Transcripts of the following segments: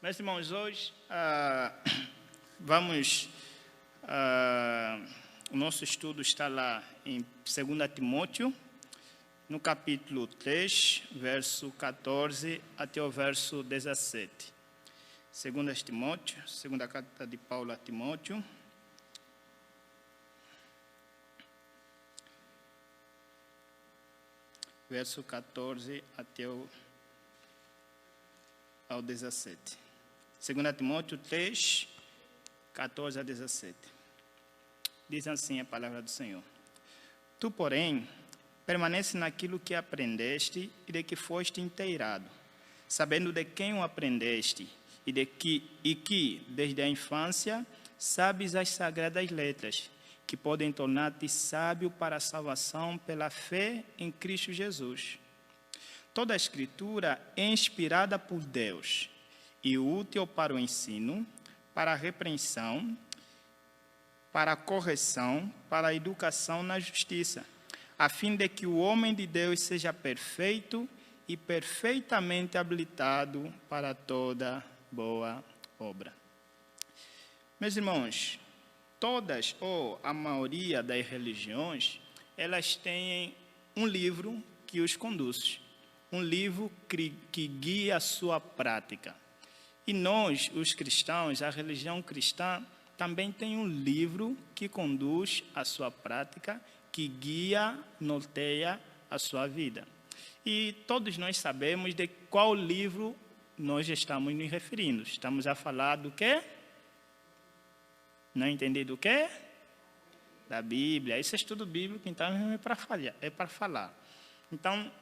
Meus irmãos, hoje o nosso estudo está lá em 2 Timóteo, no capítulo 3, verso 14 até o verso 17. 2 Timóteo, segunda carta de Paulo a Timóteo. Verso 14 até ao 17. 2 Timóteo 3, 14 a 17. Diz assim a palavra do Senhor. Tu, porém, permanece naquilo que aprendeste e de que foste inteirado, sabendo de quem o aprendeste e que, desde a infância, sabes as sagradas letras, que podem tornar-te sábio para a salvação pela fé em Cristo Jesus. Toda a Escritura é inspirada por Deus e útil para o ensino, para a repreensão, para a correção, para a educação na justiça, a fim de que o homem de Deus seja perfeito e perfeitamente habilitado para toda boa obra. Meus irmãos, todas ou a maioria das religiões, elas têm um livro que os conduz, um livro que guia a sua prática. E nós, os cristãos, a religião cristã, também tem um livro que conduz a sua prática, que guia, norteia a sua vida. E todos nós sabemos de qual livro nós estamos nos referindo. Estamos a falar do quê? Não entendi do quê? Da Bíblia. Isso é estudo bíblico, então é para falar. Então,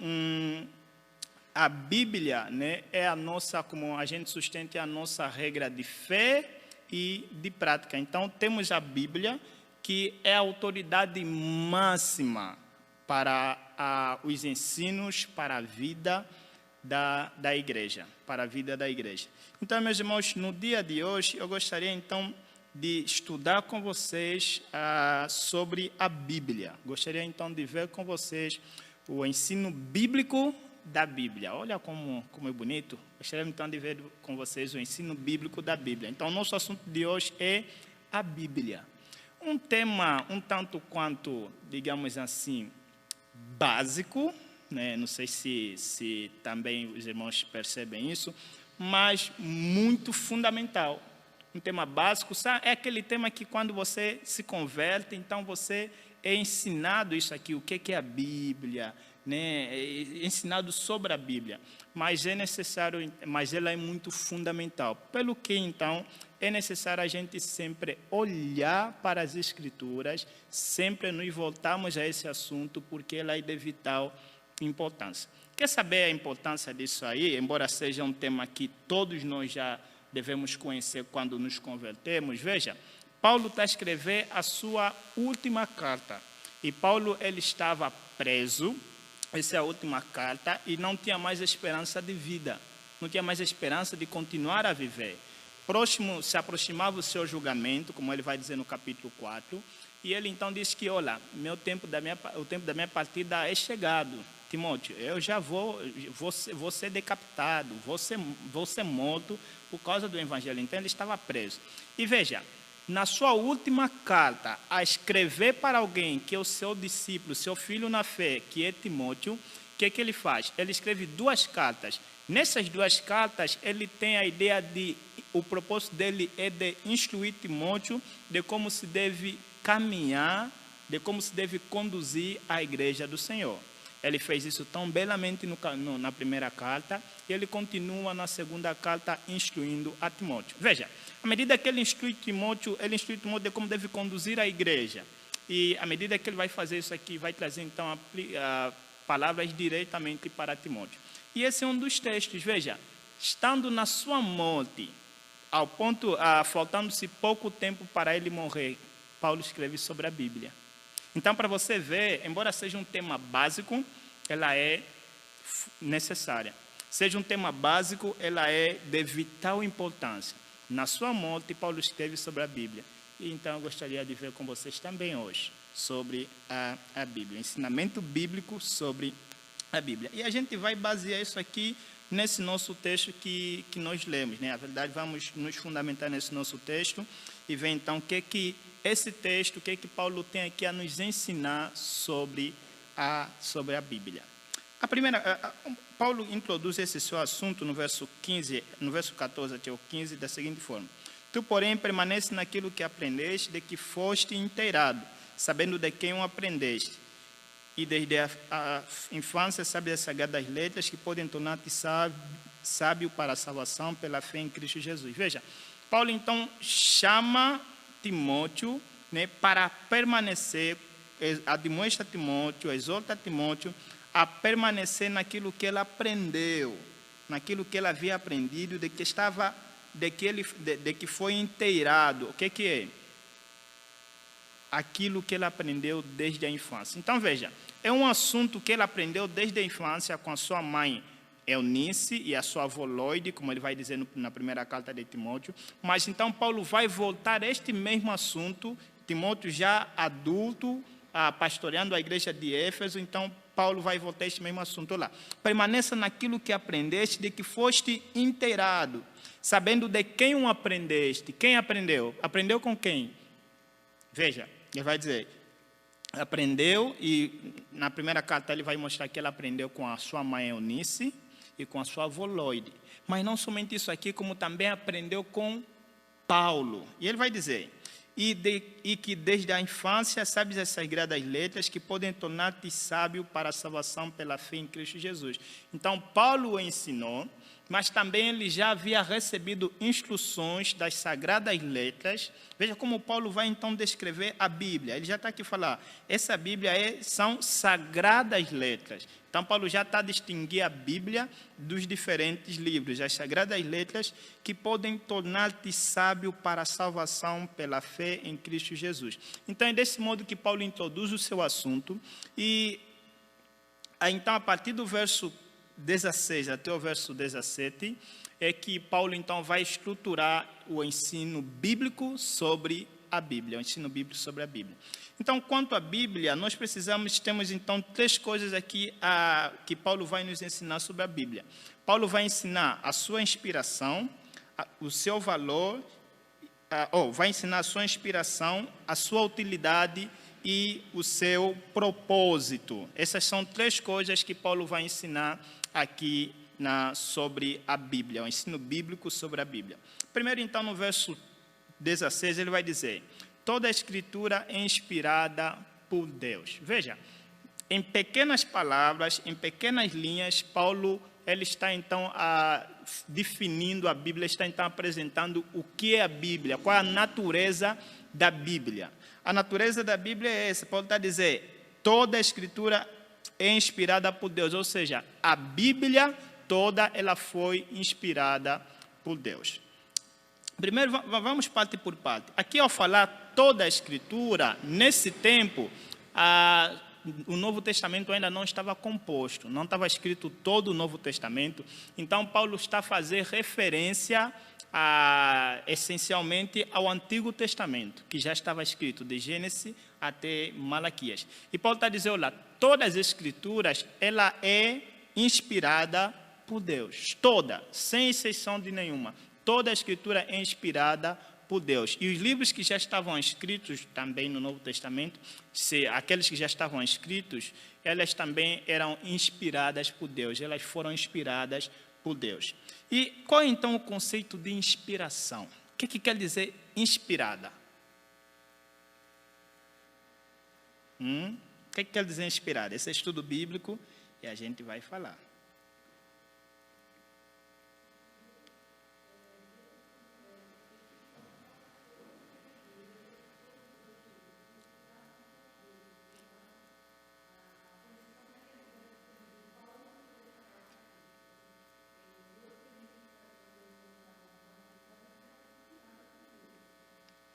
a Bíblia, né, é a nossa, como a gente sustenta, é a nossa regra de fé e de prática. Então, temos a Bíblia, que é a autoridade máxima para os ensinos, para a vida da igreja, para a vida da igreja. Então, meus irmãos, no dia de hoje, eu gostaria, então, de estudar com vocês sobre a Bíblia. Gostaria, então, de ver com vocês o ensino bíblico da Bíblia. Olha como é bonito. Gostaria, então, de ver com vocês o ensino bíblico da Bíblia. Então, o nosso assunto de hoje é a Bíblia. Um tema um tanto quanto, digamos assim, básico, né? Não sei se também os irmãos percebem isso, mas muito fundamental. Um tema básico, sabe? É aquele tema que quando você se converte, então você é ensinado isso aqui, o que é a Bíblia, né? É ensinado sobre a Bíblia, mas é necessário, mas ela é muito fundamental. Pelo que, então, é necessário a gente sempre olhar para as Escrituras, sempre nos voltarmos a esse assunto, porque ela é de vital importância. Quer saber a importância disso aí? Embora seja um tema que todos nós já devemos conhecer quando nos convertemos, veja, Paulo está a escrever a sua última carta. E Paulo, ele estava preso, essa é a última carta, e não tinha mais esperança de vida, não tinha mais esperança de continuar a viver. Se aproximava o seu julgamento, como ele vai dizer no capítulo 4, e ele então diz que, olha, o tempo da minha partida é chegado. Timóteo, eu já vou ser decapitado, vou ser morto por causa do Evangelho. Então, ele estava preso. E veja, na sua última carta, a escrever para alguém que é o seu discípulo, seu filho na fé, que é Timóteo, o que ele faz? Ele escreve 2 cartas. Nessas 2 cartas, ele tem a ideia o propósito dele é de instruir Timóteo de como se deve caminhar, de como se deve conduzir a igreja do Senhor. Ele fez isso tão belamente na primeira carta, e ele continua na segunda carta instruindo a Timóteo. Veja, à medida que ele instrui Timóteo de como deve conduzir a igreja. E à medida que ele vai fazer isso aqui, vai trazer então palavras diretamente para Timóteo. E esse é um dos textos, veja, estando na sua morte, ao ponto, faltando-se pouco tempo para ele morrer, Paulo escreve sobre a Bíblia. Então, para você ver, embora seja um tema básico, ela é necessária. Seja um tema básico, ela é de vital importância. Na sua morte, Paulo escreve sobre a Bíblia. E então, eu gostaria de ver com vocês também hoje sobre a Bíblia. Ensinamento bíblico sobre a Bíblia. E a gente vai basear isso aqui nesse nosso texto que nós lemos, né? Na verdade, vamos nos fundamentar nesse nosso texto e ver então o que esse texto, o que Paulo tem aqui a nos ensinar sobre a Bíblia. Paulo introduz esse seu assunto no verso 14 até o 15 da seguinte forma: Tu, porém, permanece naquilo que aprendeste, de que foste inteirado, sabendo de quem o aprendeste, e desde a infância sabes as sagradas letras que podem tornar-te sábio para a salvação pela fé em Cristo Jesus. Veja, Paulo então chama Timóteo, né, para permanecer, admoesta Timóteo, exorta Timóteo a permanecer naquilo que ele aprendeu, naquilo que ele havia aprendido, de que foi inteirado. O que é? Aquilo que ele aprendeu desde a infância. Então, veja, é um assunto que ele aprendeu desde a infância com a sua mãe Eunice e a sua avó Loide, como ele vai dizer na primeira carta de Timóteo. Mas então Paulo vai voltar a este mesmo assunto, Timóteo já adulto, pastoreando a igreja de Éfeso. Então Paulo vai voltar a este mesmo assunto lá. Permaneça naquilo que aprendeste, de que foste inteirado, sabendo de quem o aprendeste. Quem aprendeu? Aprendeu com quem? Veja, ele vai dizer, aprendeu, e na primeira carta ele vai mostrar que ele aprendeu com a sua mãe Eunice e com a sua avó Loide. Mas não somente isso aqui, como também aprendeu com Paulo. E ele vai dizer, e que desde a infância sabes as sagradas letras que podem tornar-te sábio para a salvação pela fé em Cristo Jesus. Então, Paulo o ensinou, mas também ele já havia recebido instruções das sagradas letras. Veja como Paulo vai então descrever a Bíblia. Ele já está aqui falar, essa Bíblia são sagradas letras. Então Paulo já está a distinguir a Bíblia dos diferentes livros, as sagradas letras que podem tornar-te sábio para a salvação pela fé em Cristo Jesus. Então é desse modo que Paulo introduz o seu assunto, e então a partir do verso 16 até o verso 17, é que Paulo então vai estruturar o ensino bíblico sobre a Bíblia, o ensino bíblico sobre a Bíblia. Então, quanto à Bíblia, nós temos então três coisas aqui que Paulo vai nos ensinar sobre a Bíblia. Paulo vai ensinar a sua inspiração, o seu valor, vai ensinar a sua inspiração, a sua utilidade e o seu propósito. Essas são três coisas que Paulo vai ensinar aqui sobre a Bíblia, o ensino bíblico sobre a Bíblia. Primeiro, então, no verso 16, ele vai dizer, toda a Escritura é inspirada por Deus. Veja, em pequenas palavras, em pequenas linhas, Paulo ele está, então, definindo a Bíblia, está, então, apresentando o que é a Bíblia, qual é a natureza da Bíblia. A natureza da Bíblia é essa. Paulo está a dizer, toda a Escritura é inspirada por Deus, ou seja, a Bíblia toda ela foi inspirada por Deus. Primeiro, vamos parte por parte. Aqui, ao falar toda a Escritura, nesse tempo, o Novo Testamento ainda não estava composto, não estava escrito todo o Novo Testamento. Então, Paulo está a fazer referência essencialmente ao Antigo Testamento, que já estava escrito de Gênesis até Malaquias. E Paulo está a dizer, olha, todas as Escrituras, ela é inspirada por Deus, toda, sem exceção de nenhuma. Toda a Escritura é inspirada por Deus. E os livros que já estavam escritos também no Novo Testamento, aqueles que já estavam escritos, elas também eram inspiradas por Deus, elas foram inspiradas por Deus. E qual é então o conceito de inspiração? O que quer dizer inspirada? O que quer dizer inspirada? Esse é estudo bíblico e a gente vai falar.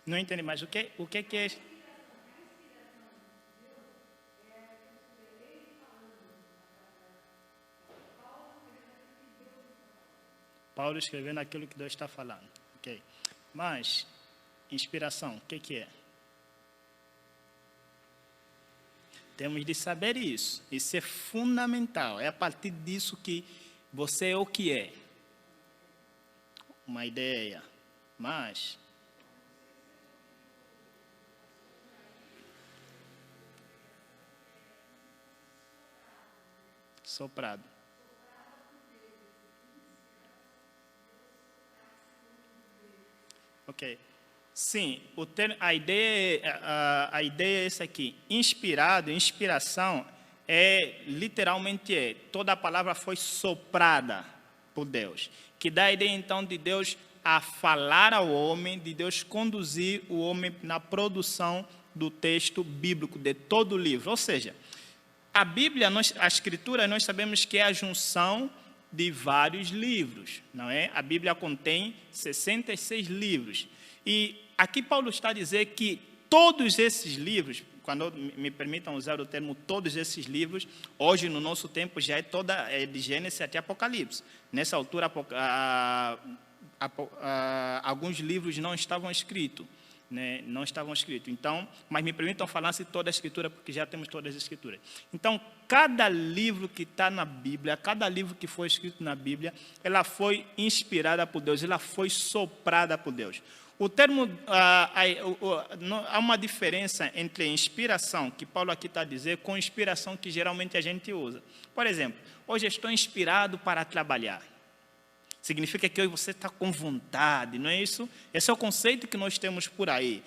Não entendi mais o que é. Paulo escrevendo aquilo que Deus está falando. Ok. Mas, inspiração, o que é? Temos de saber isso. Isso é fundamental. É a partir disso que você é o que é. Uma ideia. Mas soprado. Ok. Sim, a ideia é essa aqui. Inspirado, inspiração, literalmente toda a palavra foi soprada por Deus. Que dá a ideia, então, de Deus a falar ao homem, de Deus conduzir o homem na produção do texto bíblico, de todo o livro. Ou seja, a Bíblia, a Escritura, nós sabemos que é a junção de vários livros, não é? A Bíblia contém 66 livros. E aqui Paulo está a dizer que todos esses livros, quando me permitam usar o termo todos esses livros, hoje no nosso tempo já é de Gênesis até Apocalipse. Nessa altura, alguns livros não estavam escritos. Né, não estavam escritos. Então, mas me permitam falar-se toda a Escritura, porque já temos todas as Escrituras. Então, cada livro que está na Bíblia, cada livro que foi escrito na Bíblia, ela foi inspirada por Deus, ela foi soprada por Deus. O termo, há uma diferença entre inspiração, que Paulo aqui está a dizer, com inspiração que geralmente a gente usa. Por exemplo, hoje estou inspirado para trabalhar. Significa que hoje você está com vontade, não é isso? Esse é o conceito que nós temos por aí.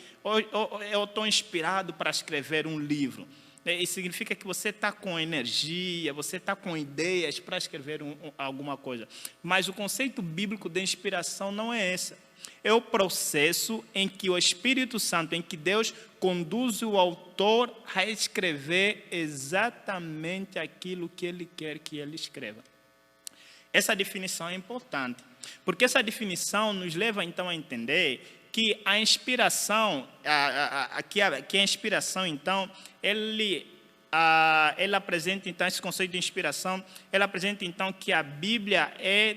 Eu estou inspirado para escrever um livro. E significa que você está com energia, você está com ideias para escrever alguma coisa. Mas o conceito bíblico de inspiração não é esse. É o processo em que o Espírito Santo, em que Deus conduz o autor a escrever exatamente aquilo que ele quer que ele escreva. Essa definição é importante, porque essa definição nos leva então a entender que a inspiração, que a inspiração então, ela apresenta então esse conceito de inspiração, ela apresenta então que a Bíblia é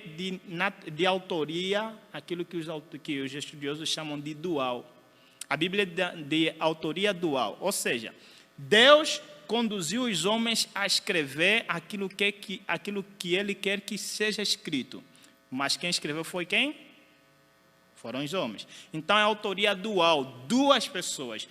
de autoria, aquilo que os estudiosos chamam de dual. A Bíblia é de autoria dual, ou seja, Deus conduziu os homens a escrever aquilo que ele quer que seja escrito. Mas quem escreveu foi quem? Foram os homens. Então é autoria dual, duas pessoas.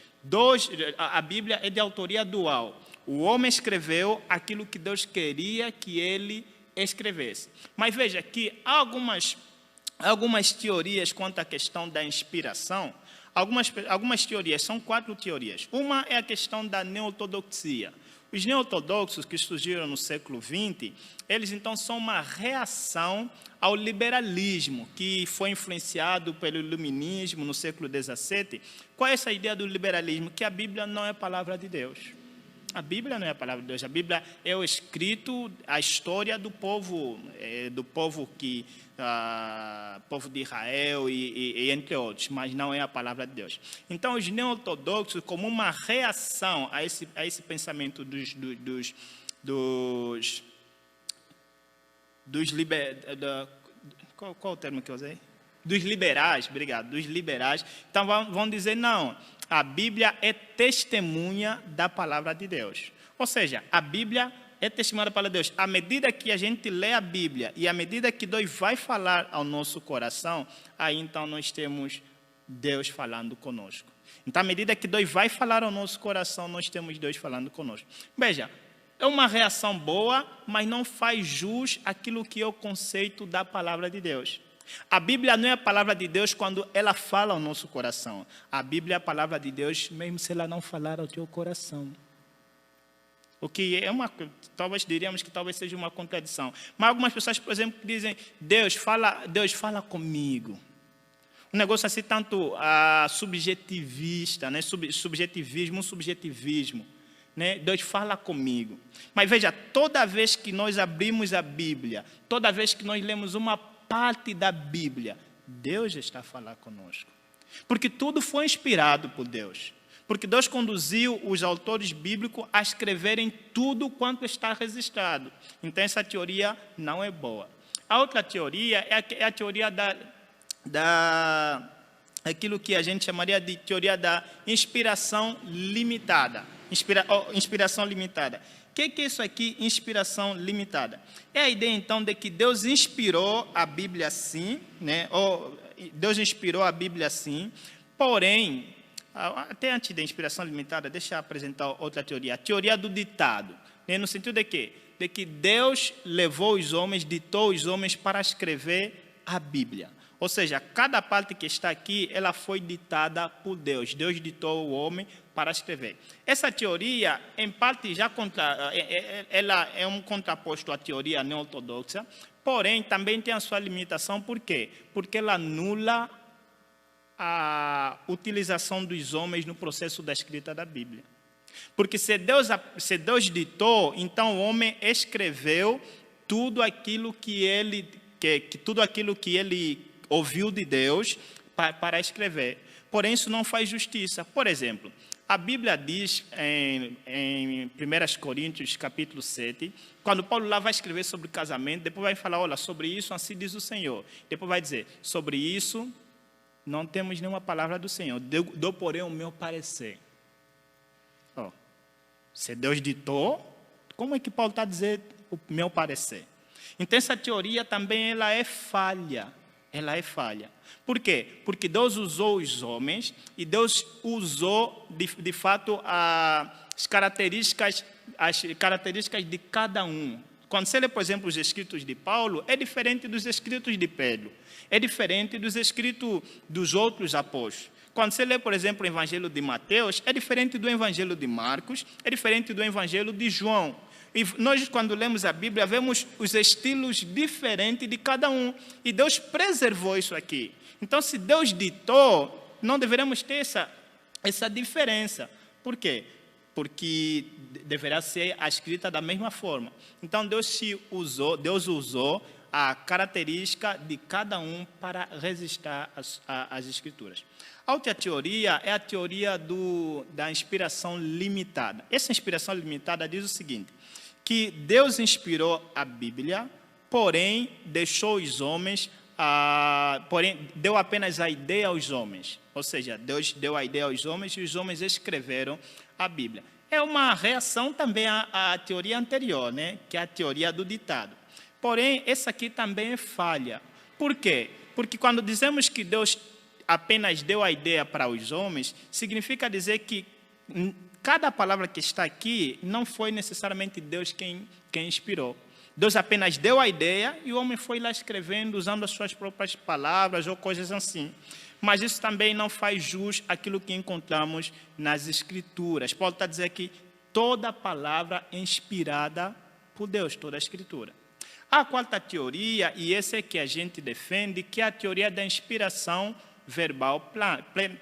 A Bíblia é de autoria dual. O homem escreveu aquilo que Deus queria que ele escrevesse. Mas veja que há algumas teorias quanto à questão da inspiração. Algumas teorias, são 4 teorias. Uma é a questão da neortodoxia. Os neortodoxos que surgiram no século XX, eles então são uma reação ao liberalismo, que foi influenciado pelo iluminismo no século XVII. Qual é essa ideia do liberalismo? Que a Bíblia não é a palavra de Deus. A Bíblia não é a palavra de Deus. A Bíblia é o escrito, a história do povo povo de Israel e entre outros, mas não é a palavra de Deus. Então, os neortodoxos, como uma reação a esse pensamento qual o termo que eu usei? Dos liberais, obrigado, dos liberais. Então, vão dizer, não, a Bíblia é testemunha da palavra de Deus. Ou seja, a Bíblia é testemunha da palavra de Deus. À medida que a gente lê a Bíblia e à medida que Deus vai falar ao nosso coração, aí então nós temos Deus falando conosco. Então, à medida que Deus vai falar ao nosso coração, nós temos Deus falando conosco. Veja, é uma reação boa, mas não faz jus àquilo que é o conceito da palavra de Deus. A Bíblia não é a palavra de Deus quando ela fala ao nosso coração. A Bíblia é a palavra de Deus mesmo se ela não falar ao teu coração. O que talvez diríamos que talvez seja uma contradição. Mas algumas pessoas, por exemplo, dizem, Deus fala comigo. Um negócio assim tanto subjetivista, né? Subjetivismo. Né? Deus fala comigo. Mas veja, toda vez que nós abrimos a Bíblia, toda vez que nós lemos uma parte da Bíblia, Deus está a falar conosco. Porque tudo foi inspirado por Deus. Porque Deus conduziu os autores bíblicos a escreverem tudo quanto está registrado. Então, essa teoria não é boa. A outra teoria é a teoria aquilo que a gente chamaria de teoria da inspiração limitada. Inspiração limitada. O que é isso aqui, inspiração limitada? É a ideia, então, de que Deus inspirou a Bíblia assim, né? Deus inspirou a Bíblia assim, porém, até antes da inspiração limitada, deixa eu apresentar outra teoria. A teoria do ditado, né? No sentido de quê? De que Deus levou os homens, ditou os homens para escrever a Bíblia. Ou seja, cada parte que está aqui, ela foi ditada por Deus. Deus ditou o homem para escrever. Essa teoria, em parte, ela é um contraposto à teoria neo-ortodoxa, porém, também tem a sua limitação. Por quê? Porque ela anula a utilização dos homens no processo da escrita da Bíblia. Porque se Deus ditou, então o homem escreveu tudo aquilo que ele ouviu de Deus para escrever. Porém, isso não faz justiça. Por exemplo, a Bíblia diz em 1 Coríntios, capítulo 7, quando Paulo lá vai escrever sobre casamento, depois vai falar, olha, sobre isso assim diz o Senhor. Depois vai dizer, sobre isso não temos nenhuma palavra do Senhor. Dou, porém, o meu parecer. Se Deus ditou, como é que Paulo está a dizer o meu parecer? Então, essa teoria também ela é falha. Ela é falha. Por quê? Porque Deus usou os homens e Deus usou, de fato, as características de cada um. Quando você lê, por exemplo, os escritos de Paulo, é diferente dos escritos de Pedro. É diferente dos escritos dos outros apóstolos. Quando você lê, por exemplo, o Evangelho de Mateus, é diferente do Evangelho de Marcos, é diferente do Evangelho de João. E nós, quando lemos a Bíblia, vemos os estilos diferentes de cada um. E Deus preservou isso aqui. Então, se Deus ditou, não deveremos ter essa diferença. Por quê? Porque deverá ser a escrita da mesma forma. Então, Deus usou a característica de cada um para resistir às Escrituras. A outra teoria é a teoria da inspiração limitada. Essa inspiração limitada diz o seguinte, que Deus inspirou a Bíblia, porém deixou os homens, porém deu apenas a ideia aos homens. Ou seja, Deus deu a ideia aos homens e os homens escreveram a Bíblia. É uma reação também à teoria anterior, né? Que é a teoria do ditado. Porém, essa aqui também é falha. Por quê? Porque quando dizemos que Deus apenas deu a ideia para os homens, significa dizer que cada palavra que está aqui não foi necessariamente Deus quem inspirou. Deus apenas deu a ideia e o homem foi lá escrevendo, usando as suas próprias palavras ou coisas assim. Mas isso também não faz jus àquilo que encontramos nas Escrituras. Paulo está dizendo que toda palavra é inspirada por Deus, toda a Escritura. A quarta teoria, e essa é que a gente defende, que é a teoria da inspiração verbal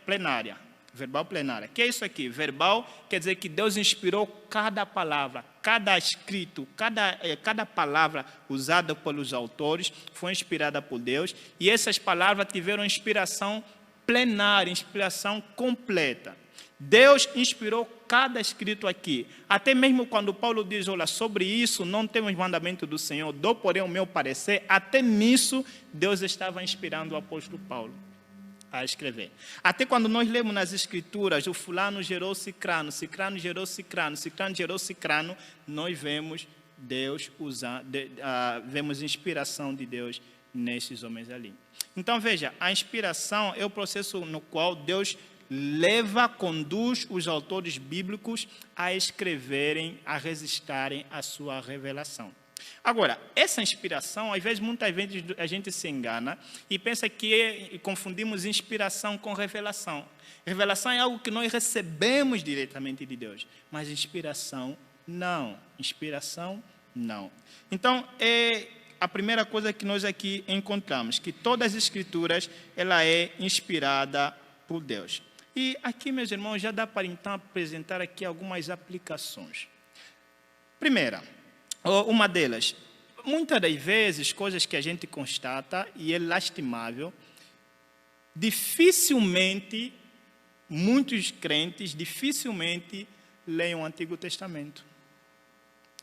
plenária. Verbal plenária. O que é isso aqui? Verbal quer dizer que Deus inspirou cada palavra, cada escrito, cada palavra usada pelos autores foi inspirada por Deus, e essas palavras tiveram inspiração plenária, inspiração completa. Deus inspirou cada escrito aqui. Até mesmo quando Paulo diz, olha, sobre isso não temos mandamento do Senhor, dou, porém, o meu parecer, até nisso Deus estava inspirando o apóstolo Paulo a escrever. Até quando nós lemos nas Escrituras, o fulano gerou cicrano, cicrano gerou cicrano, cicrano gerou cicrano, nós vemos Deus vemos inspiração de Deus nesses homens ali. Então, veja, a inspiração é o processo no qual Deus conduz os autores bíblicos a escreverem, a resistirem à sua revelação. Agora, essa inspiração, às vezes, muitas vezes a gente se engana e pensa que confundimos inspiração com revelação. Revelação é algo que nós recebemos diretamente de Deus, mas inspiração, não. Inspiração, não. Então, a primeira coisa que nós aqui encontramos, que todas as Escrituras, ela é inspirada por Deus. E aqui, meus irmãos, já dá para então apresentar aqui algumas aplicações. Primeira, uma delas, muitas das vezes, coisas que a gente constata, e é lastimável, dificilmente, muitos crentes, dificilmente leem o Antigo Testamento.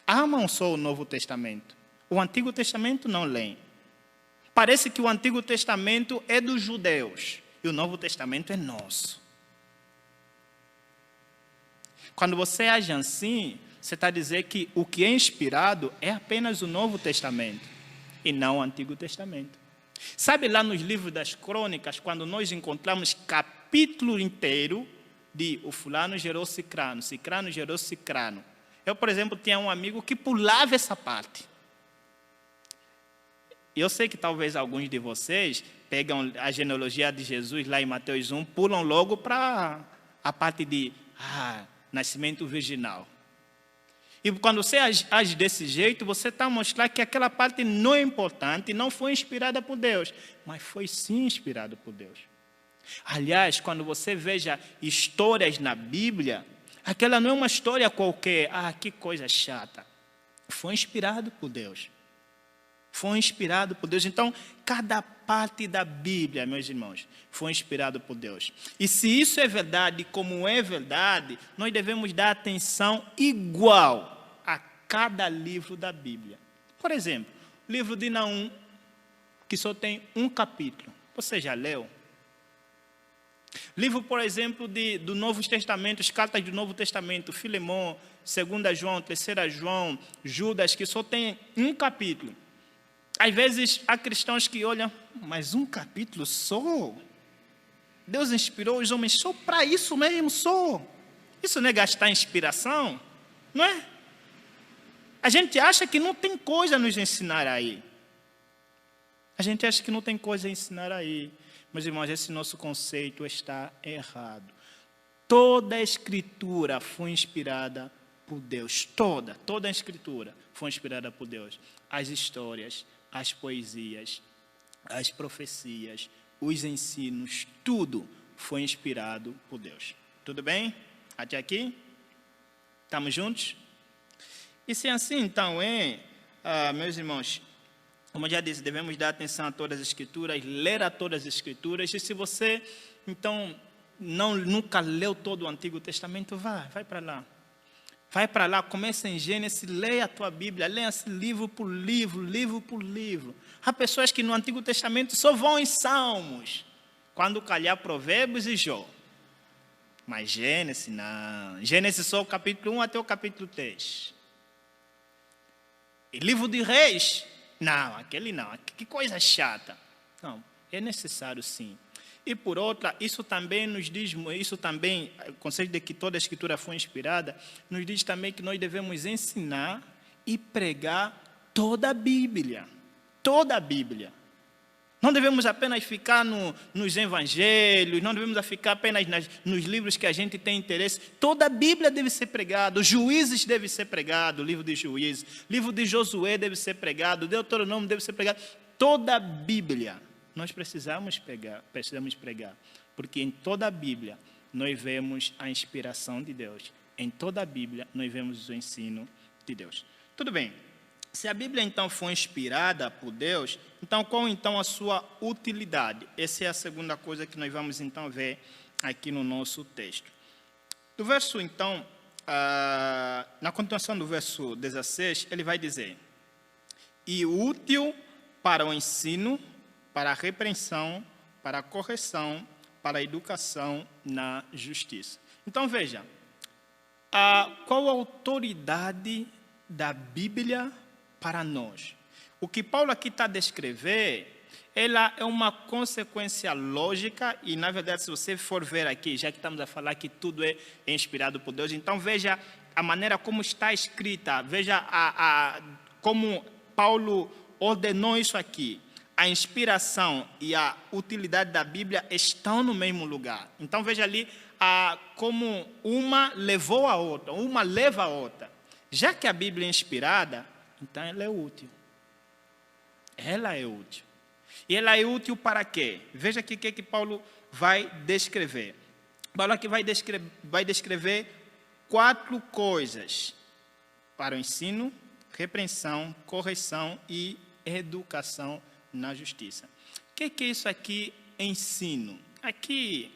Amam só o Novo Testamento. O Antigo Testamento não leem. Parece que o Antigo Testamento é dos judeus e o Novo Testamento é nosso. Quando você age assim, você está dizendo que o que é inspirado é apenas o Novo Testamento e não o Antigo Testamento. Sabe lá nos livros das crônicas, quando nós encontramos capítulo inteiro de o fulano gerou cicrano, cicrano gerou cicrano. Eu, por exemplo, tinha um amigo que pulava essa parte. Eu sei que talvez alguns de vocês pegam a genealogia de Jesus lá em Mateus 1, pulam logo para a parte de nascimento virginal. E quando você age desse jeito, você está a mostrar que aquela parte não é importante, não foi inspirada por Deus, mas foi sim inspirada por Deus. Aliás, quando você veja histórias na Bíblia, aquela não é uma história qualquer, que coisa chata. Foi inspirado por Deus. Foi inspirado por Deus. Então, cada parte da Bíblia, meus irmãos, foi inspirado por Deus. E se isso é verdade, como é verdade, nós devemos dar atenção igual a cada livro da Bíblia. Por exemplo, o livro de Naum, que só tem um capítulo. Você já leu? Livro, por exemplo, do Novo Testamento, as cartas do Novo Testamento, Filemão, 2 João, 3 João, Judas, que só tem um capítulo. Às vezes, há cristãos que olham, mas um capítulo só? Deus inspirou os homens só para isso mesmo, só. Isso não é gastar inspiração? Não é? A gente acha que não tem coisa a nos ensinar aí. A gente acha que não tem coisa a ensinar aí. Meus irmãos, esse nosso conceito está errado. Toda a Escritura foi inspirada por Deus. Toda a Escritura foi inspirada por Deus. As histórias, as poesias, as profecias, os ensinos, tudo foi inspirado por Deus. Tudo bem? Até aqui? Estamos juntos? E se assim, então, meus irmãos, como eu já disse, devemos dar atenção a todas as Escrituras, ler a todas as Escrituras. E se você, então, nunca leu todo o Antigo Testamento, vai para lá. Vai para lá, começa em Gênesis, leia a tua Bíblia, leia-se livro por livro, livro por livro. Há pessoas que no Antigo Testamento só vão em Salmos, quando calhar Provérbios e Jó. Mas Gênesis, não. Gênesis só o capítulo 1 até o capítulo 3. E livro de Reis, não, aquele não, que coisa chata. Não, é necessário sim. E por outra, isso também nos diz, o conceito de que toda a Escritura foi inspirada, nos diz também que nós devemos ensinar e pregar toda a Bíblia. Toda a Bíblia. Não devemos apenas ficar nos evangelhos, não devemos ficar apenas nos livros que a gente tem interesse. Toda a Bíblia deve ser pregada, os Juízes deve ser pregado, o livro de Juízes, livro de Josué deve ser pregado, Deuteronômio deve ser pregado. Toda a Bíblia nós precisamos pregar, porque em toda a Bíblia nós vemos a inspiração de Deus. Em toda a Bíblia nós vemos o ensino de Deus. Tudo bem. Se a Bíblia, então, foi inspirada por Deus, então, qual, então, a sua utilidade? Essa é a segunda coisa que nós vamos, então, ver aqui no nosso texto. Do verso, então, na continuação do verso 16, ele vai dizer: e útil para o ensino, para a repreensão, para a correção, para a educação na justiça. Então, veja, qual a autoridade da Bíblia para nós? O que Paulo aqui está a descrever, ela é uma consequência lógica, e na verdade, se você for ver aqui, já que estamos a falar que tudo é inspirado por Deus, então veja a maneira como está escrita, veja como Paulo ordenou isso aqui. A inspiração e a utilidade da Bíblia estão no mesmo lugar. Então veja ali como uma levou a outra, uma leva a outra. Já que a Bíblia é inspirada, então ela é útil. Ela é útil. E ela é útil para quê? Veja aqui o que Paulo vai descrever. Paulo aqui vai descrever 4 coisas para o ensino, repreensão, correção e educação na justiça. O que é isso aqui, ensino? Aqui,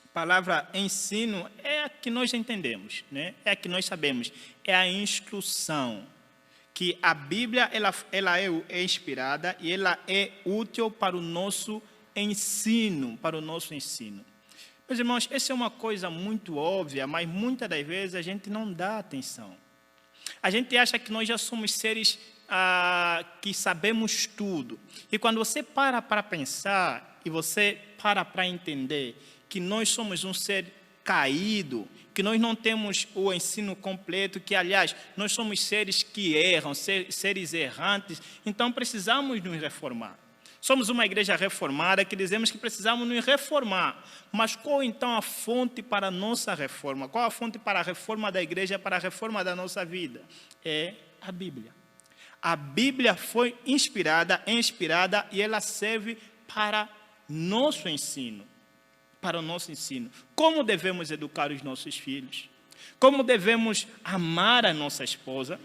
a palavra ensino é a que nós entendemos, né? É a que nós sabemos. É a instrução. Que a Bíblia ela é inspirada e ela é útil para o nosso ensino, Meus irmãos, essa é uma coisa muito óbvia, mas muitas das vezes a gente não dá atenção. A gente acha que nós já somos seres que sabemos tudo. E quando você para pensar e você para entender que nós somos um ser caído, que nós não temos o ensino completo, que, aliás, nós somos seres que erram, seres errantes, então precisamos nos reformar. Somos uma igreja reformada que dizemos que precisamos nos reformar. Mas qual então a fonte para a nossa reforma? Qual a fonte para a reforma da igreja, para a reforma da nossa vida? É a Bíblia. A Bíblia foi inspirada e ela serve para nosso ensino. Para o nosso ensino. Como devemos educar os nossos filhos? Como devemos amar a nossa esposa?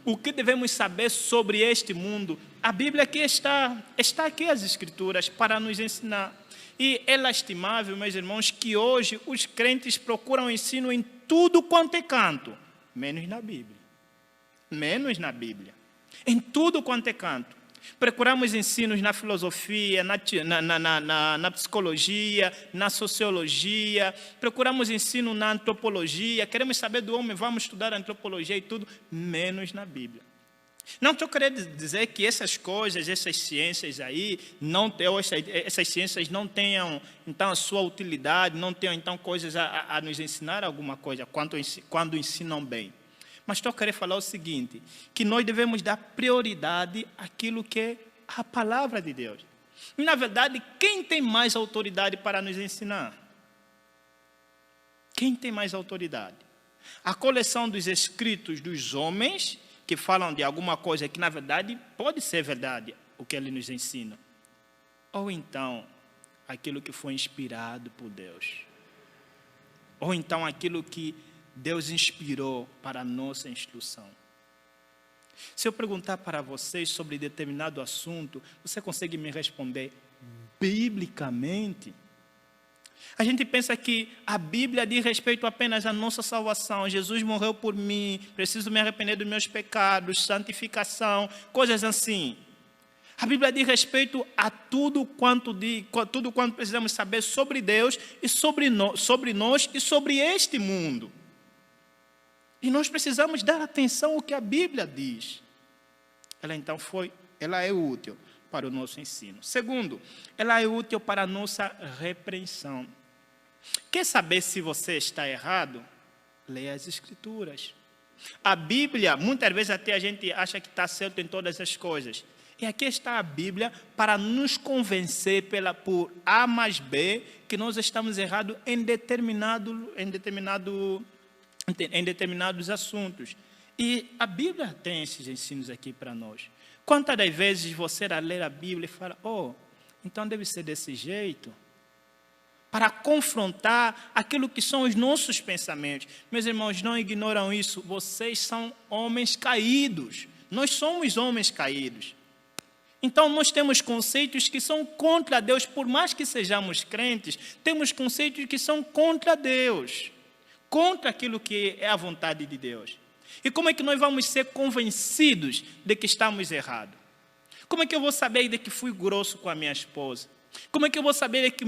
O que devemos saber sobre este mundo? A Bíblia aqui está aqui as Escrituras para nos ensinar. E é lastimável, meus irmãos, que hoje os crentes procuram ensino em tudo quanto é canto, menos na Bíblia. Menos na Bíblia. Em tudo quanto é canto. Procuramos ensinos na filosofia, na psicologia, na sociologia, procuramos ensino na antropologia, queremos saber do homem, vamos estudar antropologia e tudo, menos na Bíblia. Não estou querendo dizer que essas coisas, essas ciências aí, essas ciências não tenham, então, a sua utilidade, não tenham, então, coisas a nos ensinar alguma coisa, quando ensinam bem. Mas estou querendo falar o seguinte, que nós devemos dar prioridade àquilo que é a palavra de Deus. E, na verdade, quem tem mais autoridade para nos ensinar? Quem tem mais autoridade? A coleção dos escritos dos homens, que falam de alguma coisa que, na verdade, pode ser verdade, o que eles nos ensinam. Ou então, aquilo que foi inspirado por Deus. Ou então, aquilo que Deus inspirou para a nossa instrução. Se eu perguntar para vocês sobre determinado assunto, você consegue me responder biblicamente? A gente pensa que a Bíblia diz respeito apenas à nossa salvação. Jesus morreu por mim, preciso me arrepender dos meus pecados, santificação, coisas assim. A Bíblia diz respeito a tudo quanto precisamos saber sobre Deus e sobre nós e sobre este mundo. E nós precisamos dar atenção ao que a Bíblia diz. Ela é útil para o nosso ensino. Segundo, ela é útil para a nossa repreensão. Quer saber se você está errado? Leia as Escrituras. A Bíblia, muitas vezes até a gente acha que está certo em todas as coisas. E aqui está a Bíblia para nos convencer por A mais B que nós estamos errados em determinados assuntos. E a Bíblia tem esses ensinos aqui para nós. Quantas das vezes você ler a Bíblia e fala, então deve ser desse jeito? Para confrontar aquilo que são os nossos pensamentos. Meus irmãos, não ignoram isso. Vocês são homens caídos. Nós somos homens caídos. Então, nós temos conceitos que são contra Deus. Por mais que sejamos crentes, temos conceitos que são contra Deus. Contra aquilo que é a vontade de Deus. E como é que nós vamos ser convencidos de que estamos errados? Como é que eu vou saber de que fui grosso com a minha esposa? Como é que eu vou saber de que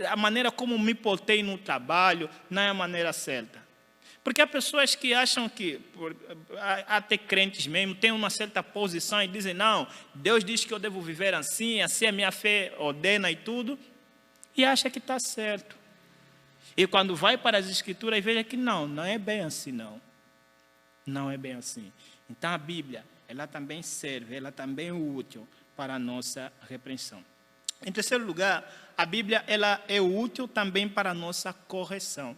a maneira como me portei no trabalho não é a maneira certa? Porque há pessoas que acham que, até crentes mesmo, têm uma certa posição e dizem, não, Deus diz que eu devo viver assim a minha fé ordena e tudo, e acha que está certo. E quando vai para as Escrituras, veja que não é bem assim, não. Não é bem assim. Então a Bíblia, ela também serve, ela também é útil para a nossa repreensão. Em terceiro lugar, a Bíblia ela é útil também para a nossa correção.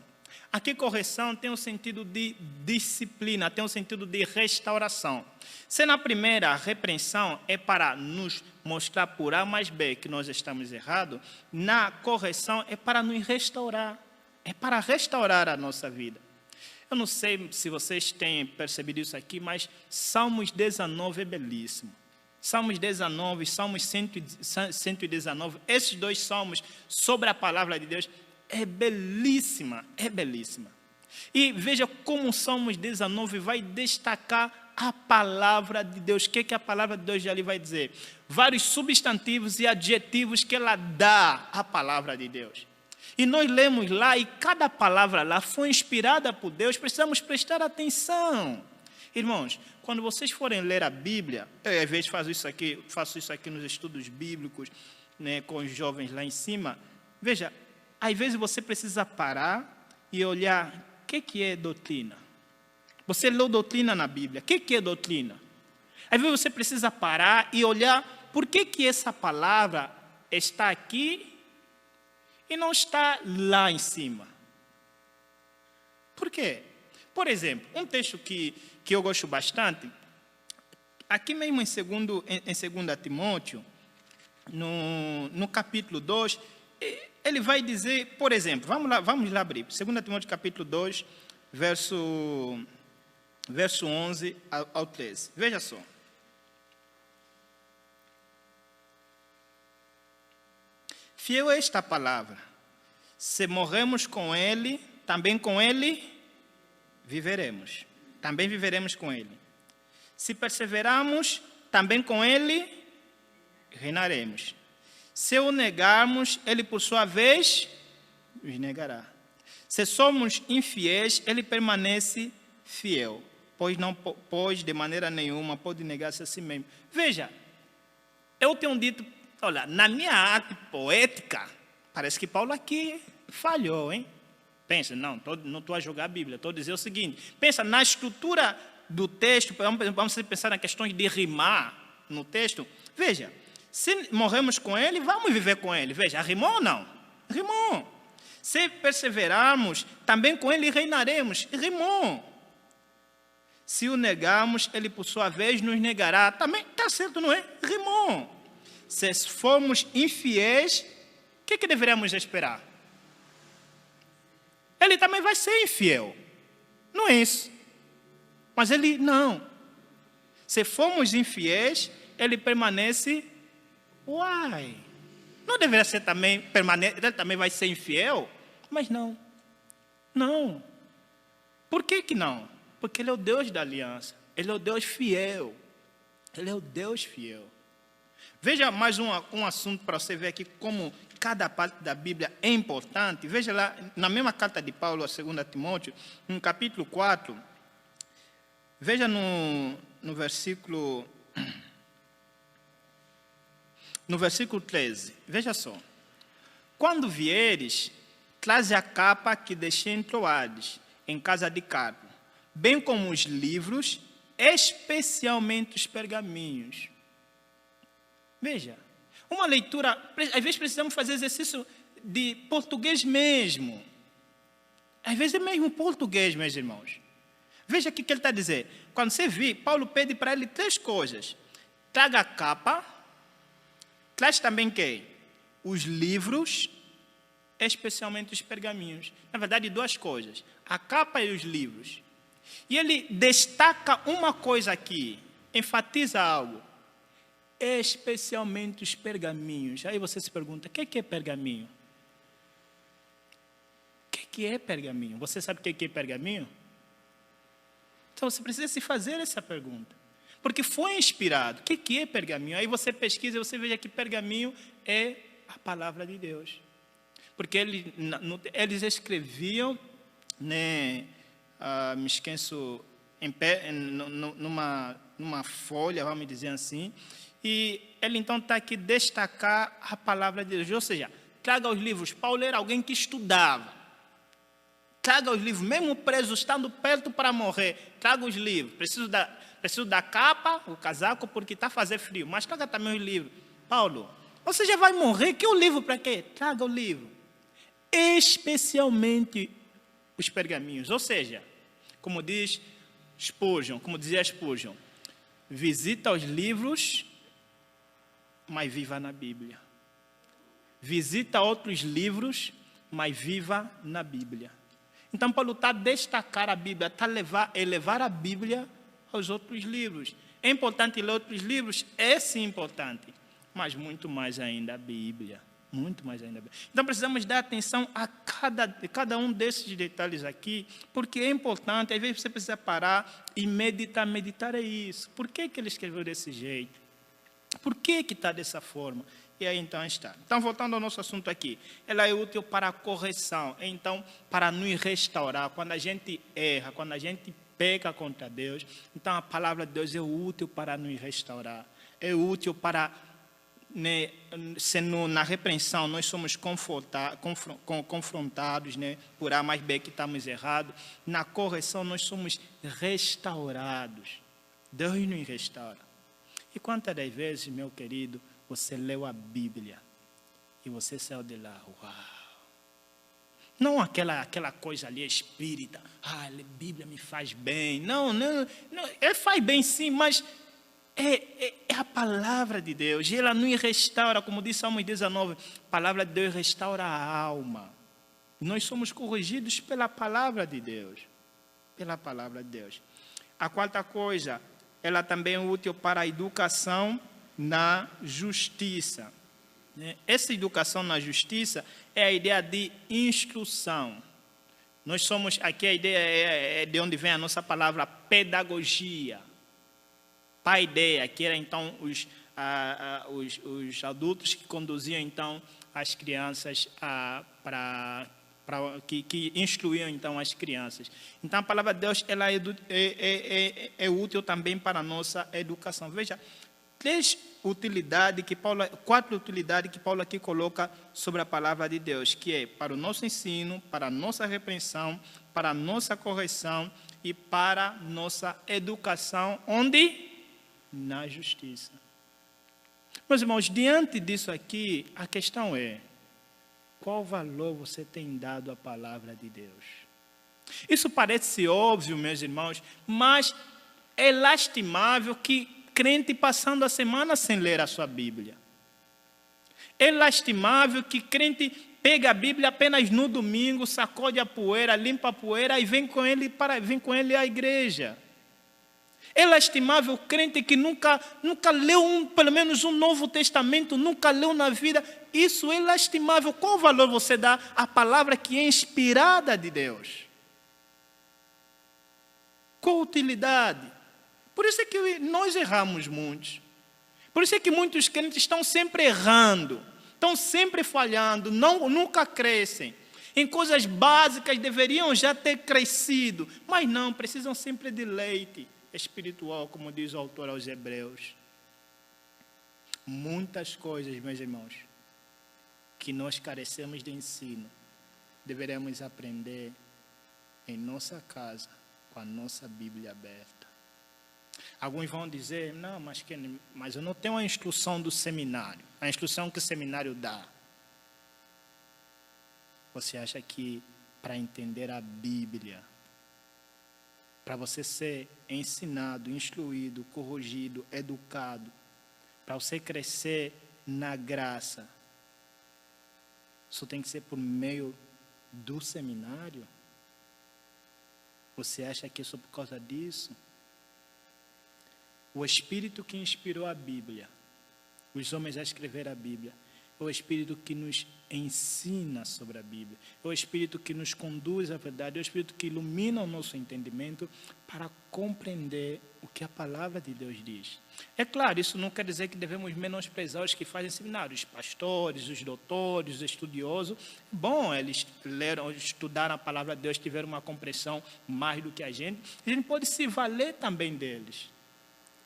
Aqui correção tem o sentido de disciplina, tem o sentido de restauração. Se na primeira a repreensão é para nos mostrar por A mais B que nós estamos errados, na correção é para nos restaurar, é para restaurar a nossa vida. Eu não sei se vocês têm percebido isso aqui, mas Salmos 19 é belíssimo. Salmos 19, Salmos 119, esses dois salmos sobre a palavra de Deus é belíssima, é belíssima. E veja como o Salmos 19 vai destacar a palavra de Deus. O que a palavra de Deus ali vai dizer? Vários substantivos e adjetivos que ela dá à palavra de Deus. E nós lemos lá, e cada palavra lá foi inspirada por Deus, precisamos prestar atenção. Irmãos, quando vocês forem ler a Bíblia, eu às vezes faço isso aqui nos estudos bíblicos, né, com os jovens lá em cima. Veja, às vezes você precisa parar e olhar o que é doutrina. Você leu doutrina na Bíblia, o que é doutrina? Às vezes você precisa parar e olhar por que essa palavra está aqui e não está lá em cima. Por quê? Por exemplo, um texto que eu gosto bastante, aqui mesmo em 2 Timóteo, no capítulo 2, ele vai dizer, por exemplo, vamos lá abrir, 2 Timóteo capítulo 2, verso 11 ao 13. Veja só. Fiel é esta palavra. Se morremos com ele, também com ele viveremos. Também viveremos com ele. Se perseverarmos, também com ele reinaremos. Se o negarmos, ele por sua vez nos negará. Se somos infiéis, ele permanece fiel, pois de maneira nenhuma pode negar-se a si mesmo. Veja, eu tenho dito, olha, na minha arte poética, parece que Paulo aqui falhou, hein? Pensa, não estou a jogar a Bíblia, estou a dizer o seguinte, pensa na estrutura do texto, vamos pensar na questão de rimar no texto. Veja, se morremos com ele, vamos viver com ele. Veja, rimou ou não? Rimou. Se perseverarmos, também com ele reinaremos. Rimou. Se o negarmos, ele por sua vez nos negará. Também está certo, não é? Rimou. Se formos infiéis, o que deveremos esperar? Ele também vai ser infiel. Não é isso. Mas ele não. Se formos infiéis, ele permanece. Uai. Não deveria ser também permanente, ele também vai ser infiel? Mas não. Não. Por que não? Porque ele é o Deus da aliança. Ele é o Deus fiel. Ele é o Deus fiel. Veja mais um assunto para você ver aqui como cada parte da Bíblia é importante. Veja lá, na mesma carta de Paulo a 2 Timóteo, no capítulo 4, veja no versículo 13, veja só. Quando vieres, traze a capa que deixei em Troades, em casa de Carpo, bem como os livros, especialmente os pergaminhos. Veja, uma leitura, às vezes precisamos fazer exercício de português mesmo. Às vezes é mesmo português, meus irmãos. Veja o que ele está dizendo. Quando você vir, Paulo pede para ele 3 coisas. Traga a capa, traz também quem? Os livros, especialmente os pergaminhos. Na verdade, 2 coisas. A capa e os livros. E ele destaca uma coisa aqui, enfatiza algo. Especialmente os pergaminhos. Aí você se pergunta, o que é pergaminho? O que é pergaminho? Você sabe o que é pergaminho? Então você precisa se fazer essa pergunta. Porque foi inspirado. O que é pergaminho? Aí você pesquisa e você veja que pergaminho é a palavra de Deus. Porque eles escreviam, né, me esqueço, numa folha, vamos dizer assim, e ele então está aqui destacar a palavra de Deus. Ou seja, traga os livros. Paulo era alguém que estudava. Traga os livros, mesmo preso, estando perto para morrer, traga os livros. Preciso da capa, o casaco, porque está a fazer frio, mas traga também os livros. Paulo, você já vai morrer, que o livro para quê? Traga o livro. Especialmente os pergaminhos. Ou seja, como dizia Spurgeon, visita os livros, mas viva na Bíblia. Visita outros livros, mas viva na Bíblia. Então, Paulo está a destacar a Bíblia, está a elevar a Bíblia aos outros livros. É importante ler outros livros? É sim importante, mas muito mais ainda a Bíblia. Muito mais ainda a Bíblia. Então, precisamos dar atenção a cada um desses detalhes aqui, porque é importante. Às vezes você precisa parar e meditar. Meditar é isso. Por que ele escreveu desse jeito? Por que está dessa forma? E aí então está. Então, voltando ao nosso assunto aqui, ela é útil para a correção, então, para nos restaurar. Quando a gente erra, quando a gente peca contra Deus, então a palavra de Deus é útil para nos restaurar. É útil para, né, se na repreensão nós somos confrontados, né, por A mais B que estamos errados, na correção nós somos restaurados. Deus nos restaura. E quantas das vezes, meu querido, você leu a Bíblia e você saiu de lá, uau! Não aquela coisa ali espírita, a Bíblia me faz bem. Não, ele faz bem sim, mas é a palavra de Deus, e ela nos restaura, como diz Salmo 19, a palavra de Deus restaura a alma. Nós somos corrigidos pela palavra de Deus, pela palavra de Deus. A quarta coisa, ela também é útil para a educação na justiça. Essa educação na justiça é a ideia de instrução. Nós somos, aqui a ideia é de onde vem a nossa palavra pedagogia. Paideia, que era então os adultos que conduziam então as crianças que instruíam então as crianças. Então a palavra de Deus ela é útil também para a nossa educação. Veja, quatro utilidades que Paulo aqui coloca sobre a palavra de Deus, que é para o nosso ensino, para a nossa repreensão, para a nossa correção e para a nossa educação, onde? Na justiça. Meus irmãos, diante disso aqui, a questão é, qual valor você tem dado à palavra de Deus? Isso parece óbvio, meus irmãos, mas é lastimável que crente passando a semana sem ler a sua Bíblia. É lastimável que crente pega a Bíblia apenas no domingo, sacode a poeira, limpa a poeira e vem com ele à igreja. É lastimável o crente que nunca leu pelo menos um Novo Testamento, nunca leu na vida. Isso é lastimável. Qual valor você dá à palavra que é inspirada de Deus? Qual utilidade? Por isso é que nós erramos muitos. Por isso é que muitos crentes estão sempre errando, estão sempre falhando, nunca crescem. Em coisas básicas deveriam já ter crescido, mas não, precisam sempre de leite espiritual, como diz o autor aos Hebreus. Muitas coisas, meus irmãos, que nós carecemos de ensino, deveremos aprender em nossa casa, com a nossa Bíblia aberta. Alguns vão dizer, não, mas eu não tenho a instrução do seminário, a instrução que o seminário dá. Você acha que para entender a Bíblia, para você ser ensinado, instruído, corrigido, educado, para você crescer na graça, isso tem que ser por meio do seminário? Você acha que é só por causa disso? O Espírito que inspirou a Bíblia, os homens a escrever a Bíblia, é o Espírito que nos ensina sobre a Bíblia, é o Espírito que nos conduz à verdade, é o Espírito que ilumina o nosso entendimento para compreender o que a palavra de Deus diz. É claro, isso não quer dizer que devemos menosprezar os que fazem seminários, os pastores, os doutores, os estudiosos. Bom, eles leram, estudaram a palavra de Deus, tiveram uma compreensão mais do que a gente pode se valer também deles.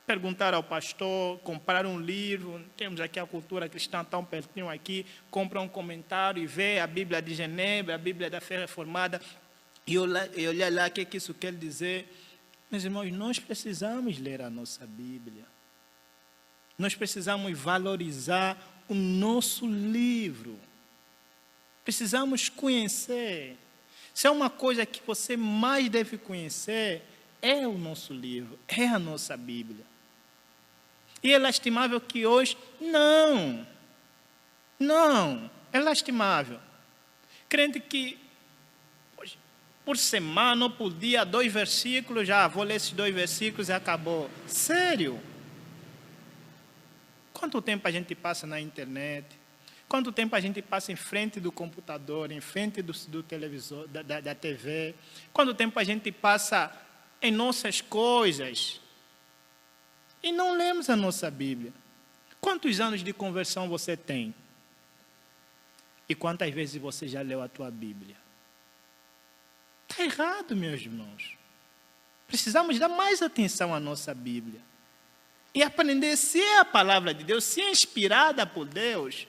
Perguntar ao pastor, comprar um livro, temos aqui a cultura cristã tão pertinho aqui, compra um comentário e vê a Bíblia de Genebra, a Bíblia da Fé Reformada, e olhar lá o que isso quer dizer. Meus irmãos, nós precisamos ler a nossa Bíblia. Nós precisamos valorizar o nosso livro. Precisamos conhecer. Se é uma coisa que você mais deve conhecer, é o nosso livro, é a nossa Bíblia. E é lastimável que hoje, não, é lastimável. Crente que, por semana ou por dia, 2 versículos, já vou ler esses 2 versículos e acabou. Sério? Quanto tempo a gente passa na internet? Quanto tempo a gente passa em frente do computador, em frente do televisor, da TV? Quanto tempo a gente passa em nossas coisas? E não lemos a nossa Bíblia. Quantos anos de conversão você tem? E quantas vezes você já leu a tua Bíblia? Está errado, meus irmãos. Precisamos dar mais atenção à nossa Bíblia. E aprender se é a palavra de Deus, se é inspirada por Deus,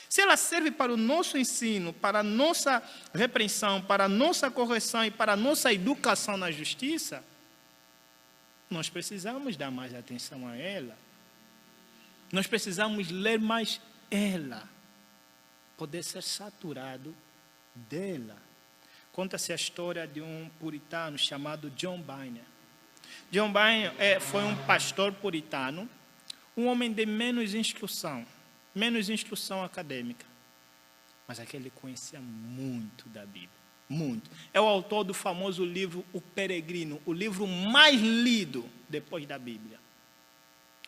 se ela serve para o nosso ensino, para a nossa repreensão, para a nossa correção e para a nossa educação na justiça, nós precisamos dar mais atenção a ela. Nós precisamos ler mais ela, poder ser saturado dela. Conta-se a história de um puritano chamado John Bunyan. John Bunyan foi um pastor puritano, um homem de menos instrução acadêmica, mas aquele conhecia muito da Bíblia, muito. É o autor do famoso livro O Peregrino, o livro mais lido depois da Bíblia,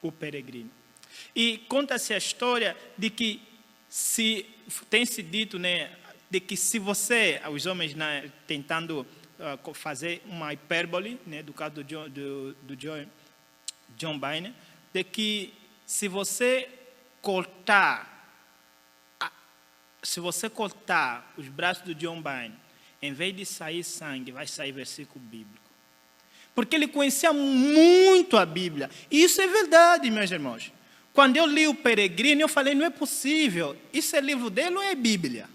O Peregrino. E conta-se a história de que, tem-se dito, né, de que se você, os homens, né, tentando fazer uma hipérbole, né, do caso do John Bunyan, de que se você cortar os braços do John Bunyan, em vez de sair sangue, vai sair versículo bíblico. Porque ele conhecia muito a Bíblia. E isso é verdade, meus irmãos. Quando eu li O Peregrino, eu falei, não é possível. Isso é livro dele ou é Bíblia?